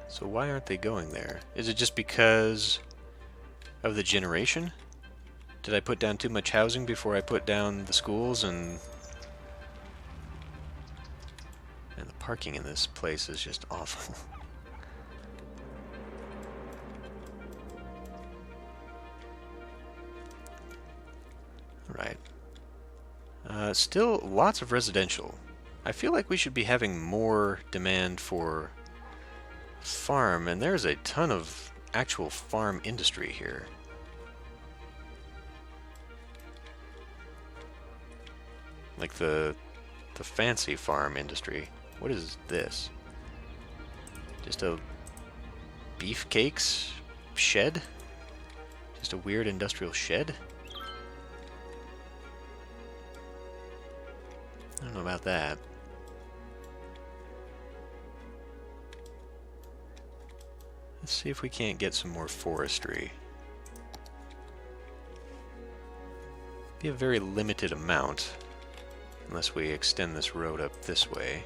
So why aren't they going there? Is it just because of the generation? Did I put down too much housing before I put down the schools? And the parking in this place is just awful. Right. Still lots of residential. I feel like we should be having more demand for farm, and there's a ton of actual farm industry here. Like the fancy farm industry. What is this? Just a beefcakes shed? Just a weird industrial shed? I don't know about that. Let's see if we can't get some more forestry. Be a very limited amount, unless we extend this road up this way.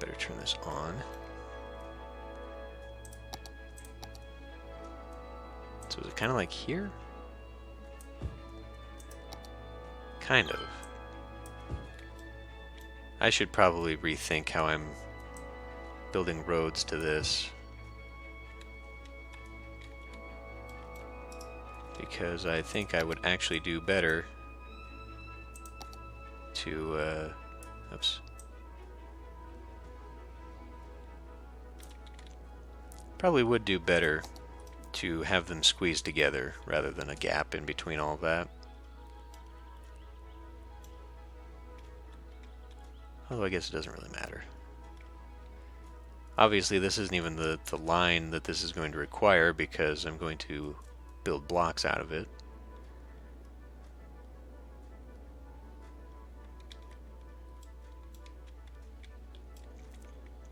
Better turn this on. So is it kind of like here? Kind of. I should probably rethink how I'm building roads to this. Because I think I would actually do better to, oops. Probably would do better to have them squeezed together rather than a gap in between all of that. Although I guess it doesn't really matter. Obviously this isn't even the line that this is going to require because I'm going to build blocks out of it.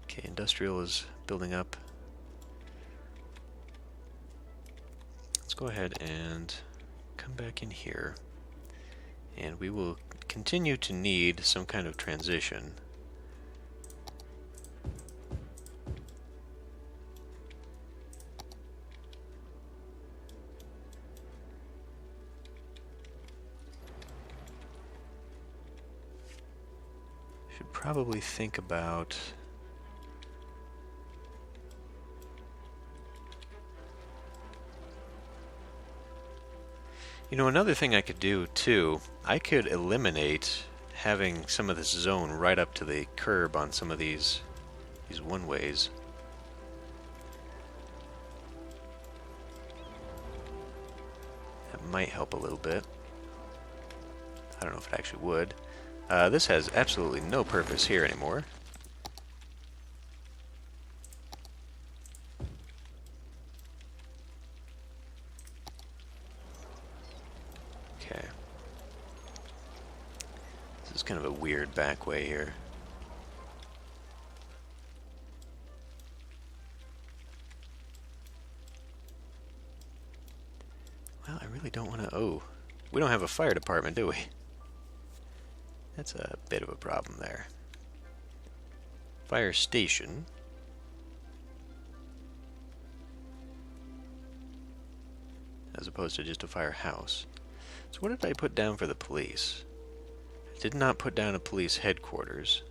Okay, industrial is building up. Let's go ahead and come back in here, and we will continue to need some kind of transition. Should probably think about another thing I could do, too, I could eliminate having some of this zone right up to the curb on some of these one-ways. That might help a little bit. I don't know if it actually would. This has absolutely no purpose here anymore. Kind of a weird back way here. Well, I really don't want to... Oh, we don't have a fire department, do we? That's a bit of a problem there. Fire station. As opposed to just a firehouse. So what did I put down for the police? Did not put down a police headquarters.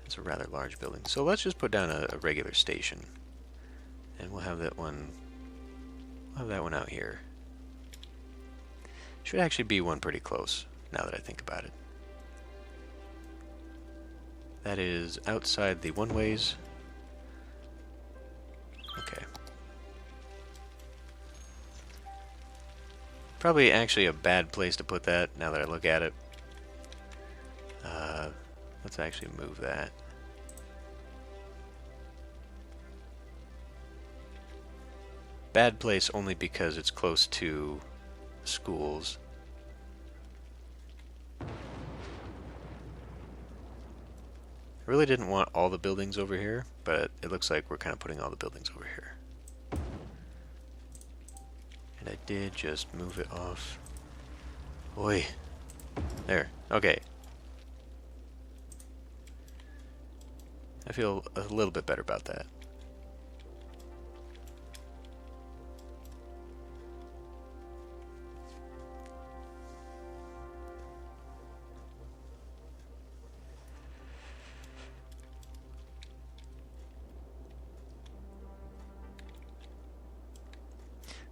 That's a rather large building. So let's just put down a regular station. And we'll have that one out here. Should actually be one pretty close, now that I think about it. That is outside the one-ways. Okay. Probably actually a bad place to put that, now that I look at it. Let's actually move that. Bad place only because it's close to schools. I really didn't want all the buildings over here, but it looks like we're kind of putting all the buildings over here. And I did just move it off. Oi. There. Okay. I feel a little bit better about that.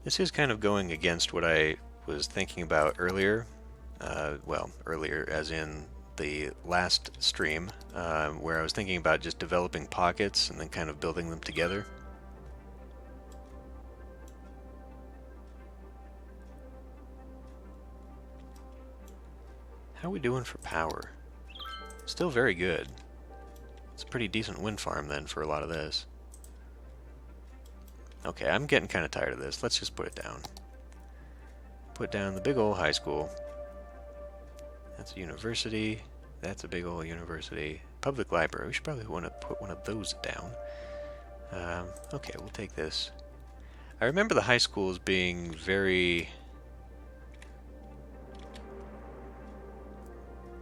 This is kind of going against what I was thinking about earlier. Well, earlier as in the last stream, where I was thinking about just developing pockets and then kind of building them together. How are we doing for power? Still very good. It's a pretty decent wind farm then for a lot of this. Okay, I'm getting kind of tired of this. Let's just put it down. Put down the big old high school. That's a university. That's a big old university. Public library. We should probably want to put one of those down. Okay, we'll take this. I remember the high school as being very...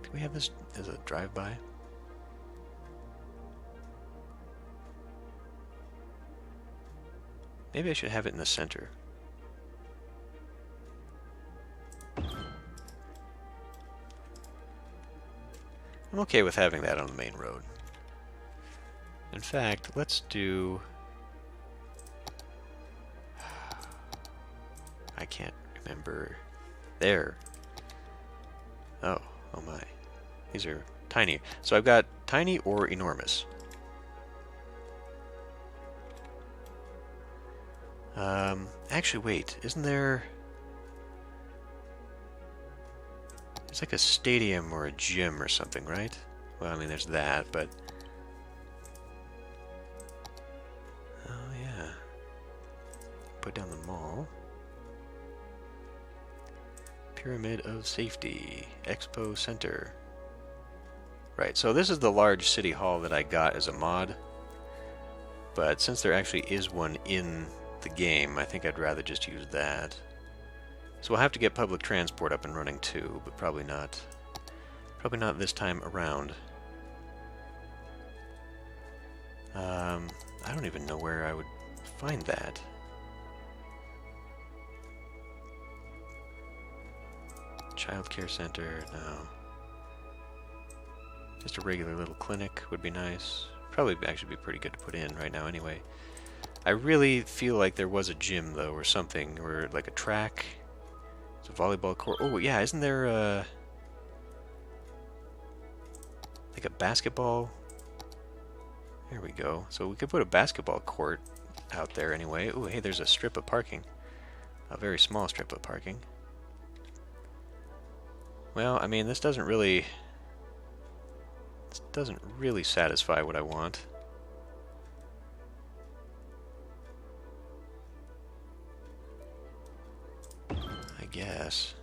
Do we have this as a drive-by? Maybe I should have it in the center. I'm okay with having that on the main road. In fact, let's do... I can't remember... There. Oh my. These are tiny. So I've got tiny or enormous. Actually, wait, isn't there... It's like a stadium or a gym or something, right? Well, I mean, there's that, but... Oh, yeah. Put down the mall. Pyramid of Safety. Expo Center. Right, so this is the large city hall that I got as a mod. But since there actually is one in the game, I think I'd rather just use that. So we'll have to get public transport up and running too, but probably not this time around. I don't even know where I would find that. Child care center, no. Just a regular little clinic would be nice. Probably actually be pretty good to put in right now anyway. I really feel like there was a gym though, or something, or like a track. It's a volleyball court. Oh yeah, isn't there like a basketball? There we go. So we could put a basketball court out there anyway. Oh hey, there's a strip of parking. A very small strip of parking. Well, I mean, this doesn't really satisfy what I want. I guess.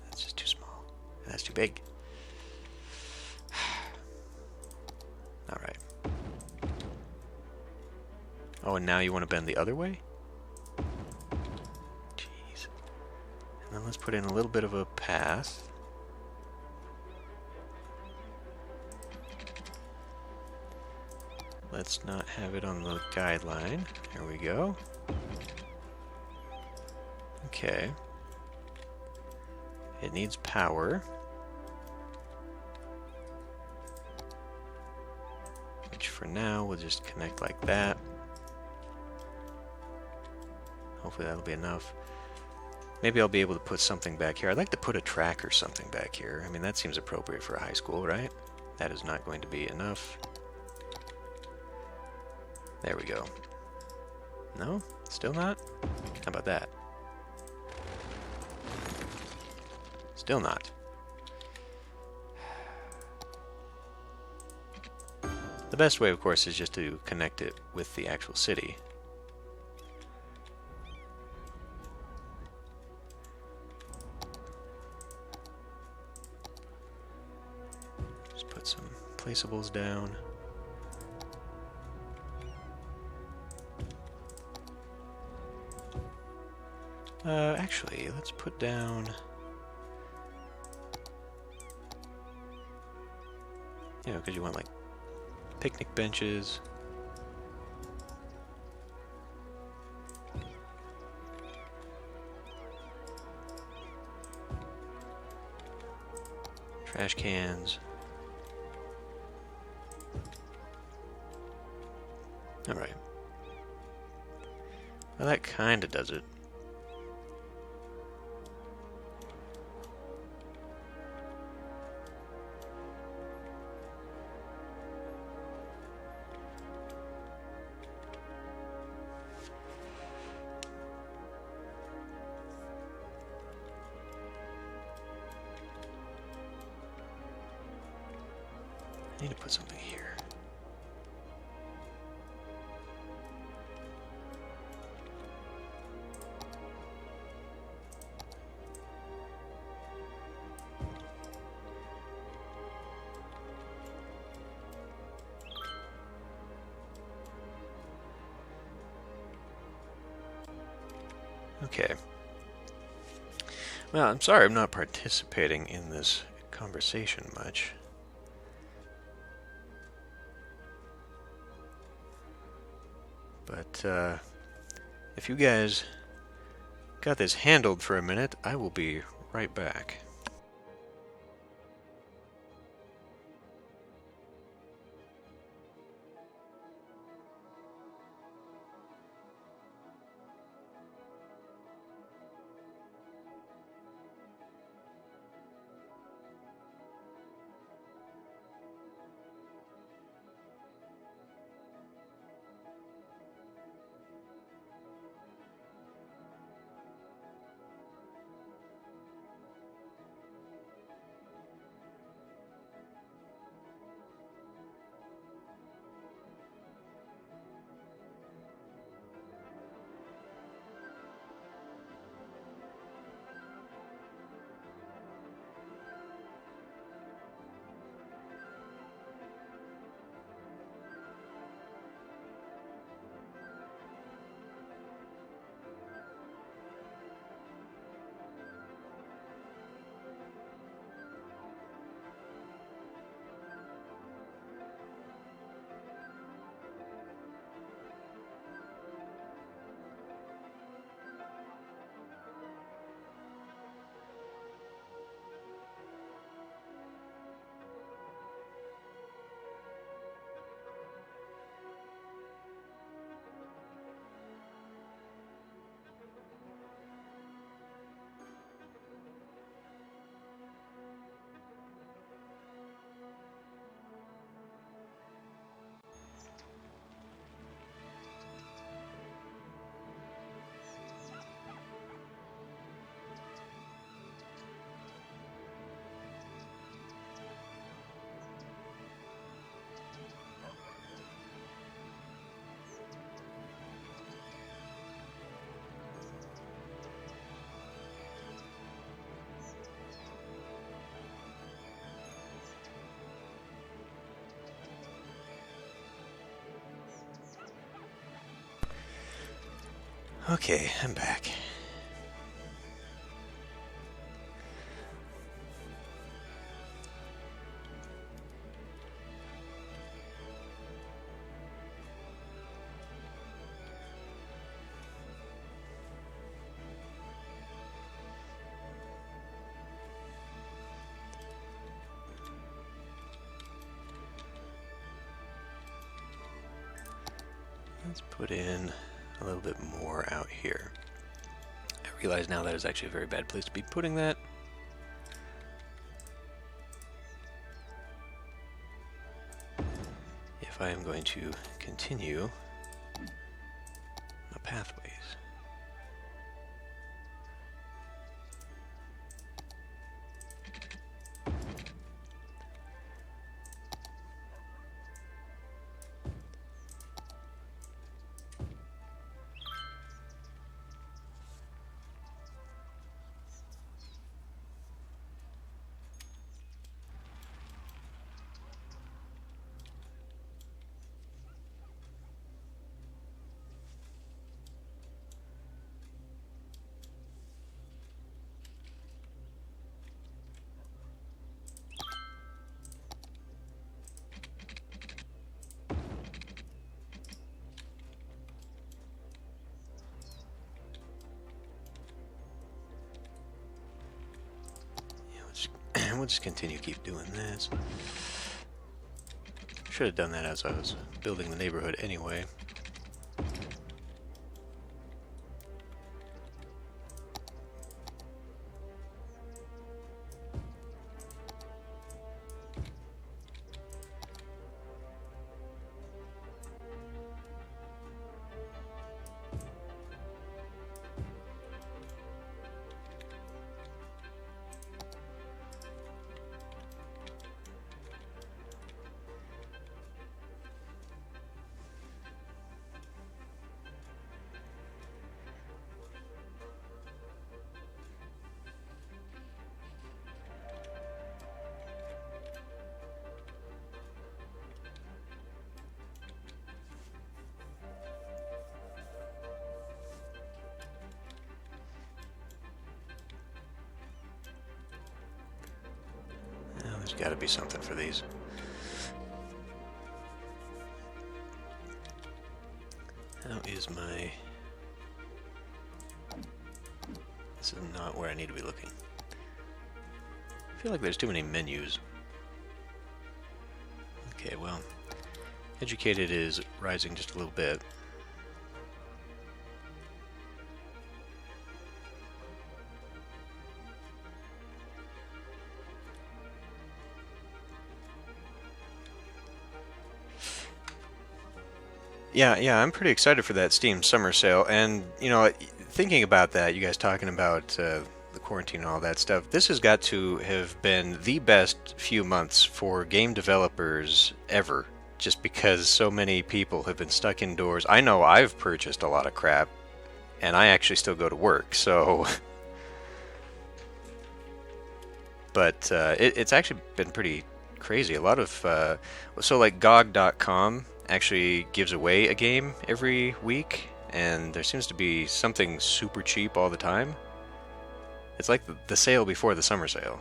That's just too small. And that's too big. Alright. Oh, and now you want to bend the other way? Jeez. And then let's put in a little bit of a path. Let's not have it on the guideline. There we go. Okay. It needs power. Which for now we'll just connect like that. Hopefully that'll be enough. Maybe I'll be able to put something back here. I'd like to put a track or something back here. I mean, that seems appropriate for a high school, right? That is not going to be enough. There we go. No? Still not? How about that? Still not. The best way, of course, is just to connect it with the actual city. placeables down. Actually, let's put down... You know, because you want, like, picnic benches. Trash cans. Alright. Well, that kinda does it. I need to put something here. Okay. Well, I'm sorry I'm not participating in this conversation much. But, if you guys got this handled for a minute, I will be right back. Okay, I'm back. Let's put in a little bit more out here. I realize now that is actually a very bad place to be putting that. If I am going to continue my pathways. we'll just keep doing this. Should have done that as I was building the neighborhood anyway. There's got to be something for these. How is my... This is not where I need to be looking. I feel like there's too many menus. Okay, well, educated is rising just a little bit. Yeah, I'm pretty excited for that Steam summer sale, and, you know, thinking about that, you guys talking about the quarantine and all that stuff, this has got to have been the best few months for game developers ever, just because so many people have been stuck indoors. I know I've purchased a lot of crap, and I actually still go to work, so... But it's actually been pretty crazy. A lot of... so, like, GOG.com actually gives away a game every week, and there seems to be something super cheap all the time. It's like the sale before the summer sale.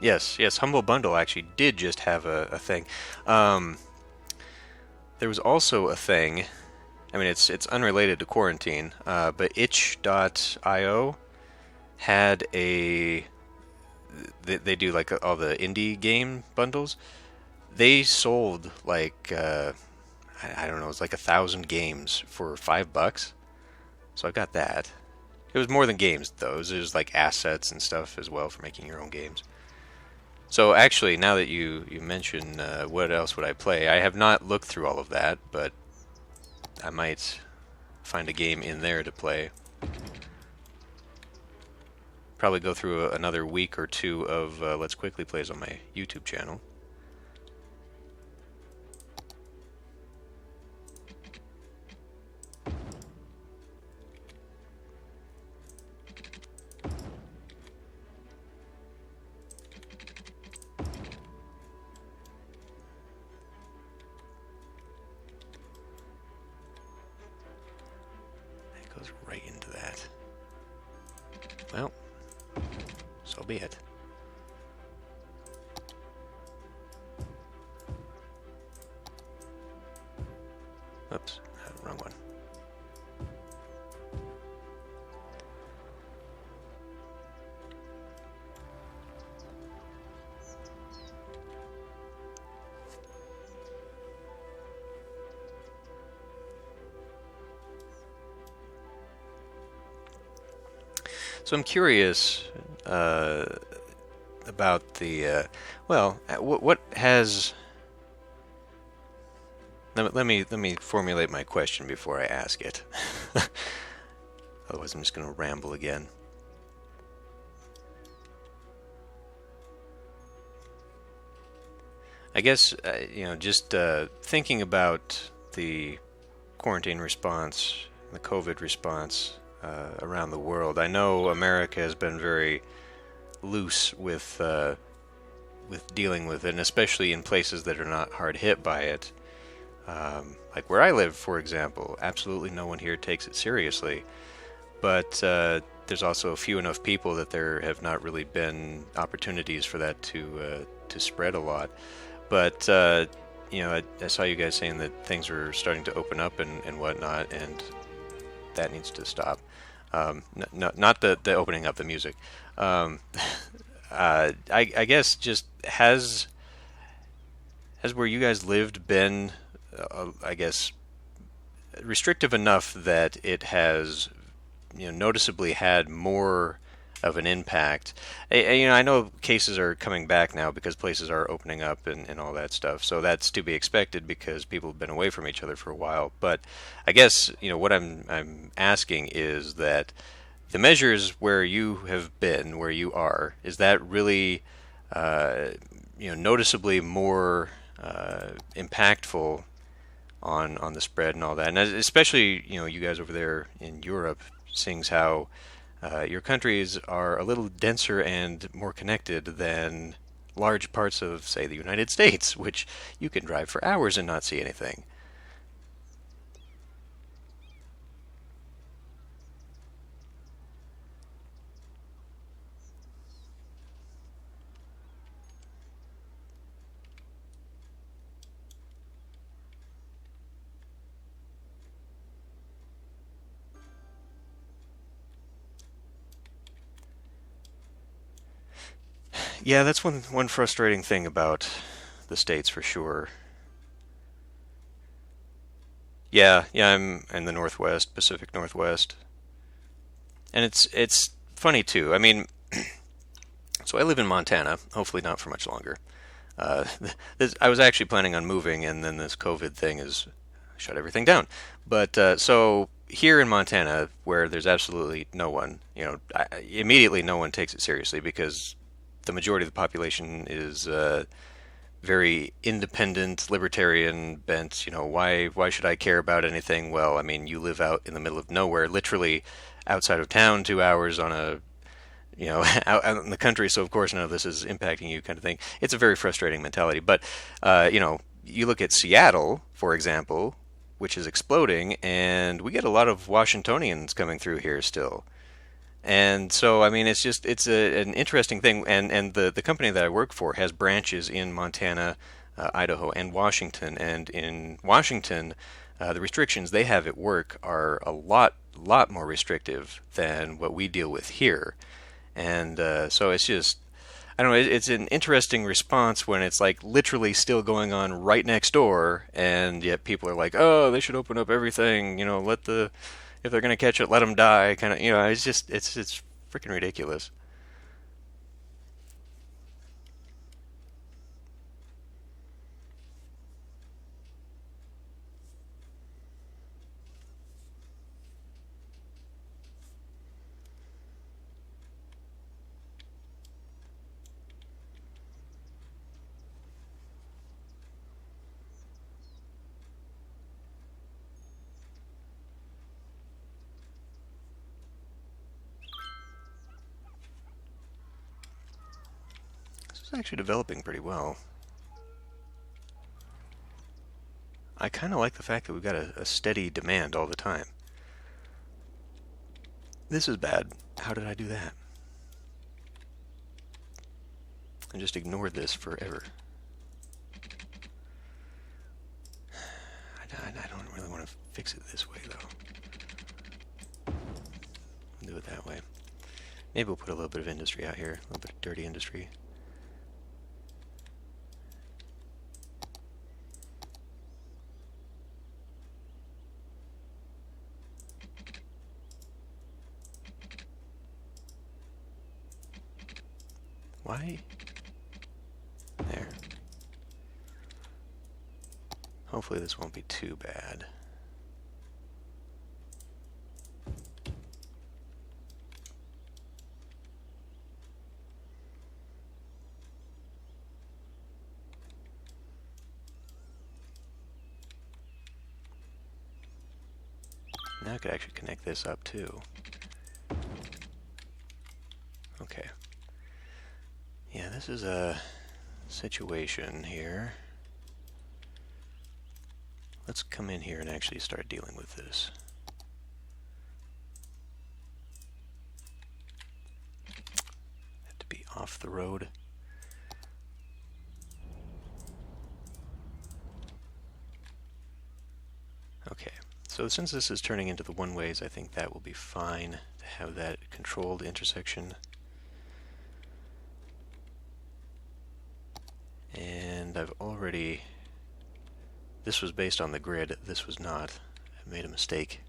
Yes, Humble Bundle actually did just have a thing. There was also a thing, I mean, it's unrelated to quarantine, but itch.io had a... They do like all the indie game bundles. They sold like, I don't know, it was like 1,000 games for $5. So I got that. It was more than games, though. It was like assets and stuff as well for making your own games. So actually, now that you mention what else would I play, I have not looked through all of that, but I might find a game in there to play. Probably go through another week or two of Let's Quickly Plays on my YouTube channel. Right into that. Well, so be it. Oops, wrong one. So I'm curious about the what has... Let me formulate my question before I ask it. Otherwise, I'm just going to ramble again. I guess you know, just thinking about the quarantine response, the COVID response. Around the world. I know America has been very loose with dealing with it, and especially in places that are not hard hit by it. Like where I live, for example, absolutely no one here takes it seriously. But there's also few enough people that there have not really been opportunities for that to spread a lot. But I saw you guys saying that things are starting to open up and whatnot, and that needs to stop. Not the opening up the music. Um, I guess just has where you guys lived been, I guess, restrictive enough that it has noticeably had more of an impact. I know cases are coming back now because places are opening up and all that stuff. So that's to be expected because people have been away from each other for a while. But I guess what I'm asking is that the measures where you have been, where you are, is that really noticeably more impactful on the spread and all that, and especially you guys over there in Europe, seeing how your countries are a little denser and more connected than large parts of, say, the United States, which you can drive for hours and not see anything. Yeah, that's one frustrating thing about the states for sure. Yeah, I'm in the Northwest, Pacific Northwest, and it's funny too. I mean, so I live in Montana. Hopefully, not for much longer. Uh, I was actually planning on moving, and then this COVID thing has shut everything down. But so here in Montana, where there's absolutely no one, immediately no one takes it seriously because the majority of the population is very independent, libertarian bent. Why should I care about anything? Well, I mean, you live out in the middle of nowhere, literally outside of town, 2 hours on a out in the country. So of course none of this is impacting you, kind of thing. It's a very frustrating mentality. But you look at Seattle, for example, which is exploding, and we get a lot of Washingtonians coming through here still. And so, I mean, it's an interesting thing. And the company that I work for has branches in Montana, Idaho, and Washington. And in Washington, the restrictions they have at work are a lot more restrictive than what we deal with here. And so it's just, I don't know, it's an interesting response when it's like literally still going on right next door, and yet people are like, oh, they should open up everything, if they're going to catch it, let them die, kind of, it's freaking ridiculous. This is actually developing pretty well. I kind of like the fact that we've got a steady demand all the time. This is bad. How did I do that? I just ignored this forever. I don't really want to fix it this way, though. Do it that way. Maybe we'll put a little bit of industry out here, a little bit of dirty industry. Why? There. Hopefully this won't be too bad. Now I could actually connect this up too. Okay. Yeah, this is a situation here. let's come in here and actually start dealing with this. Have to be off the road. Okay, so since this is turning into the one-ways, I think that will be fine to have that controlled intersection. And I've already... This was based on the grid, this was not. I made a mistake.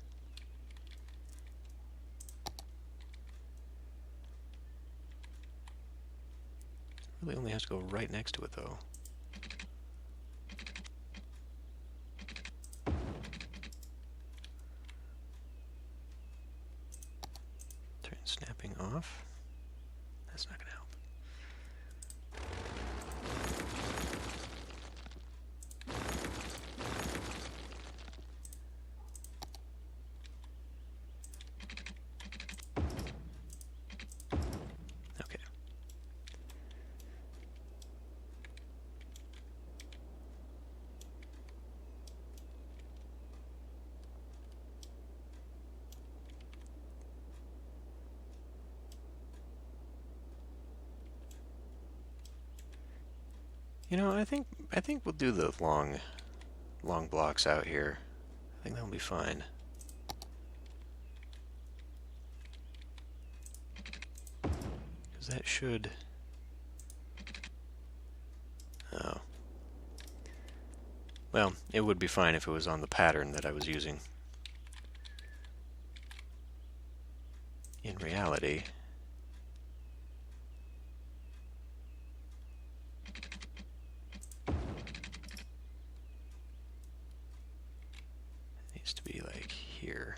Really only has to go right next to it, though. Turn snapping off. That's not going to help. Okay. You know, I think we'll do the long blocks out here. I think that'll be fine. Because that should... Oh. Well, it would be fine if it was on the pattern that I was using. In reality... needs to be like here.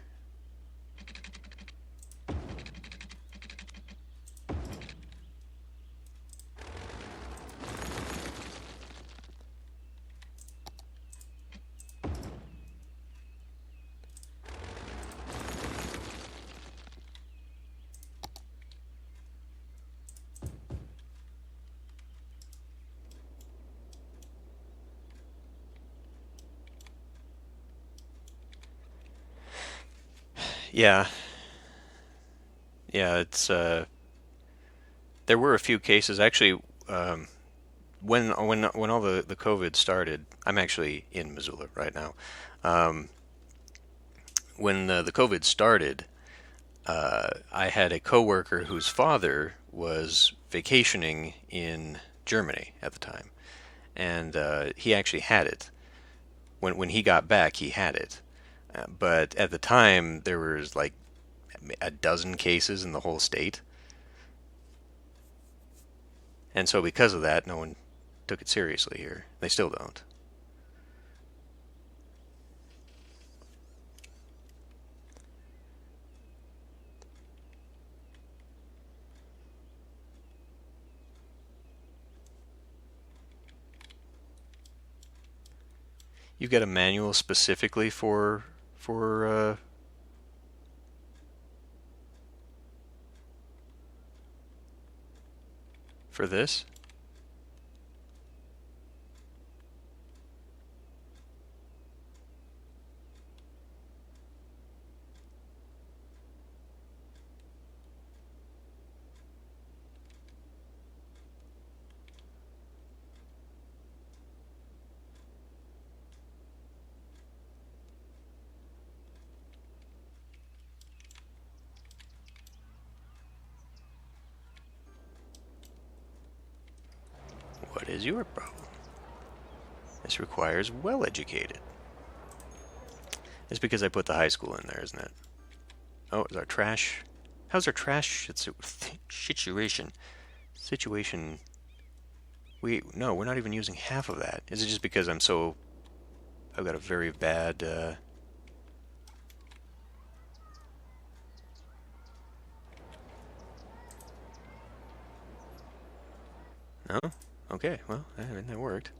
Yeah. Yeah, it's there were a few cases actually when all the COVID started. I'm actually in Missoula right now. When the COVID started, I had a coworker whose father was vacationing in Germany at the time, and he actually had it. When he got back, he had it. But at the time, there was like a dozen cases in the whole state. And so because of that, no one took it seriously here. They still don't. You've got a manual specifically for this? What is your problem? This requires well-educated. It's because I put the high school in there, isn't it? Oh, is our trash... How's our trash situation? No, we're not even using half of that. Is it just because I've got a very bad... No? Okay, well, I mean, that worked.